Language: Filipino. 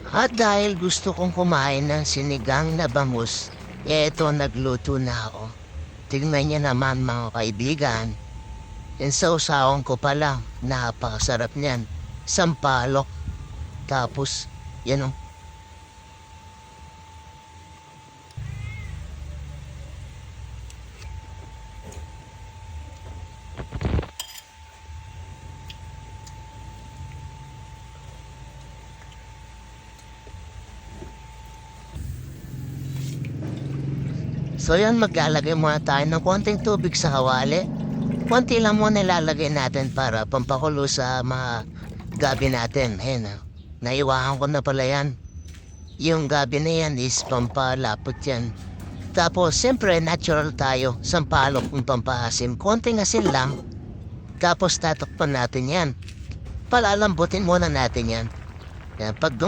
At dahil gusto kong kumain ng sinigang na bangus, eto nagluto na ako. Tingnan niyo naman mga kaibigan. Yung sausawan ko pa lang, napakasarap niyan. Sampalok. Tapos, yan o. So yan, maglalagay muna tayo ng konting tubig sa kawali. Konti lang muna ilalagay natin para pampakulo sa mga gabi natin. Ayan, naiwahan ko na pala yan. Yung gabi na yan is pampalapot yan. Tapos, siyempre, natural tayo. Sampalok ng pampahasim. Konting asin lang. Tapos, tatakpan natin yan. Palalambutin muna natin yan. Yan, pag